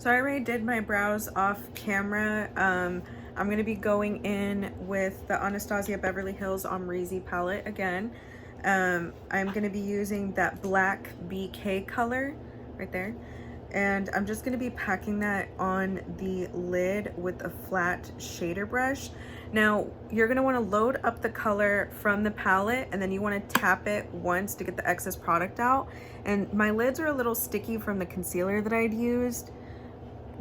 So I already did my brows off camera. I'm gonna be going in with the Anastasia Beverly Hills Omrizi palette again. I'm gonna be using that black BK color right there. And I'm just gonna be packing that on the lid with a flat shader brush. Now, you're gonna wanna load up the color from the palette and then you wanna tap it once to get the excess product out. And my lids are a little sticky from the concealer that I'd used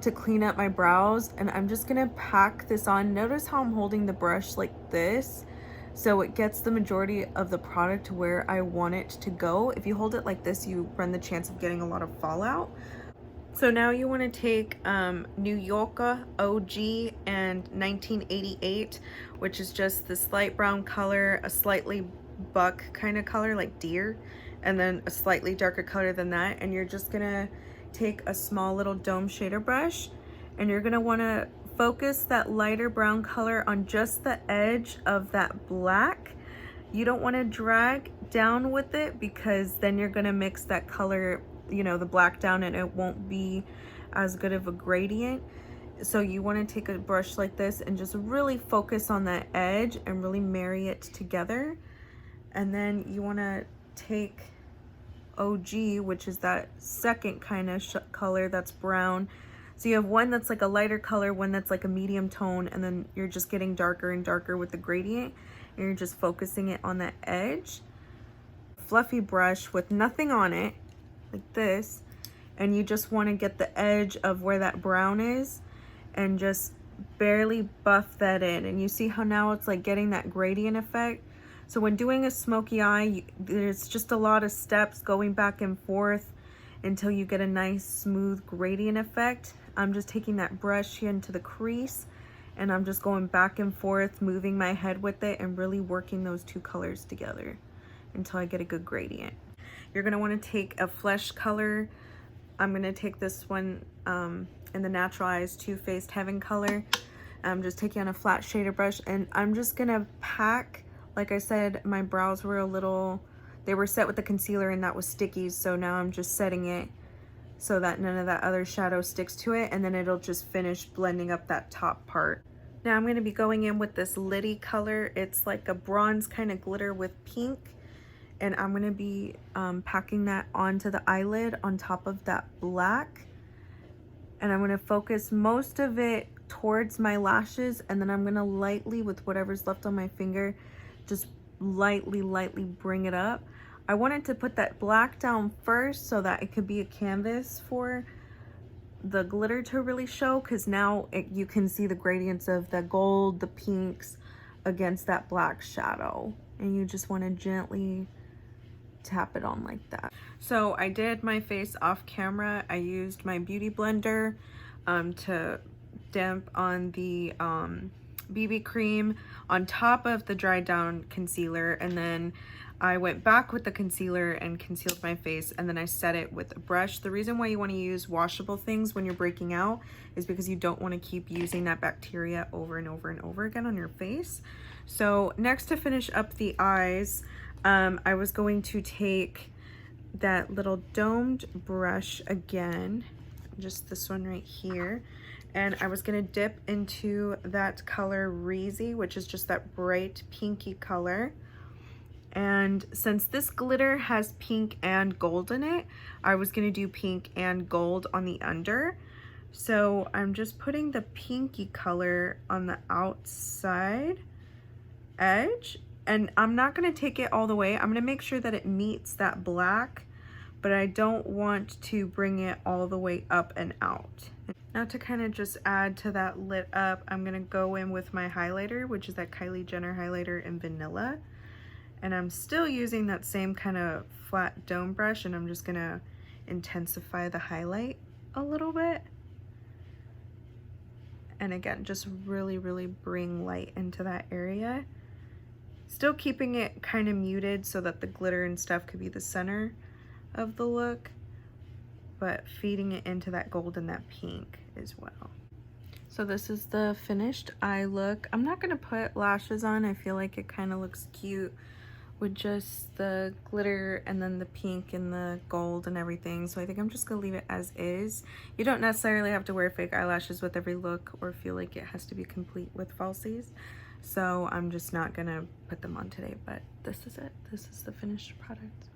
to clean up my brows, and I'm just gonna pack this on. Notice how I'm holding the brush like this so it gets the majority of the product to where I want it to go. If you hold it like this, you run the chance of getting a lot of fallout. So now you want to take New Yorker OG and 1988, which is just this light brown color, a slightly buck kind of color like deer, and then a slightly darker color than that, and you're just gonna take a small little dome shader brush and you're gonna want to focus that lighter brown color on just the edge of that black. You don't want to drag down with it because then you're gonna mix that color, you know, the black down, and it won't be as good of a gradient. So you want to take a brush like this and just really focus on that edge and really marry it together. And then you want to take OG, which is that second kind of color that's brown. So you have one that's like a lighter color, one that's like a medium tone, and then you're just getting darker and darker with the gradient, and you're just focusing it on that edge. Fluffy brush with nothing on it, like this, and you just want to get the edge of where that brown is and just barely buff that in. And you see how now it's like getting that gradient effect. So when doing a smoky eye, there's just a lot of steps going back and forth until you get a nice smooth gradient effect. I'm just taking that brush here into the crease and I'm just going back and forth, moving my head with it and really working those two colors together until I get a good gradient. You're gonna wanna take a flesh color. I'm gonna take this one in the Natural Eyes Too Faced Heaven color. I'm just taking on a flat shader brush and I'm just gonna pack. Like I said, my brows were a little, they were set with the concealer and that was sticky, so now I'm just setting it so that none of that other shadow sticks to it, and then it'll just finish blending up that top part. Now I'm going to be going in with this Liddy color. It's like a bronze kind of glitter with pink, and I'm going to be packing that onto the eyelid on top of that black, and I'm going to focus most of it towards my lashes, and then I'm going to lightly, with whatever's left on my finger, just lightly bring it up. I wanted to put that black down first so that it could be a canvas for the glitter to really show, because now you can see the gradients of the gold, the pinks against that black shadow, and you just want to gently tap it on like that. So I did my face off camera. I used my beauty blender to damp on the BB cream on top of the dried down concealer, and then I went back with the concealer and concealed my face, and then I set it with a brush. The reason why you want to use washable things when you're breaking out is because you don't want to keep using that bacteria over and over and over again on your face. So next, to finish up the eyes, I was going to take that little domed brush again, just this one right here, and I was gonna dip into that color Reezy, which is just that bright pinky color. And since this glitter has pink and gold in it, I was gonna do pink and gold on the under. So I'm just putting the pinky color on the outside edge, and I'm not gonna take it all the way. I'm gonna make sure that it meets that black, but I don't want to bring it all the way up and out. Now, to kind of just add to that lit up, I'm gonna go in with my highlighter, which is that Kylie Jenner highlighter in Vanilla. And I'm still using that same kind of flat dome brush, and I'm just gonna intensify the highlight a little bit. And again, just really bring light into that area. Still keeping it kind of muted so that the glitter and stuff could be the center of the look, but feeding it into that gold and that pink as well. So this is the finished eye look. I'm not gonna put lashes on. I feel like it kind of looks cute with just the glitter and then the pink and the gold and everything. So I think I'm just gonna leave it as is. You don't necessarily have to wear fake eyelashes with every look or feel like it has to be complete with falsies. So I'm just not gonna put them on today, but this is it. This is the finished product.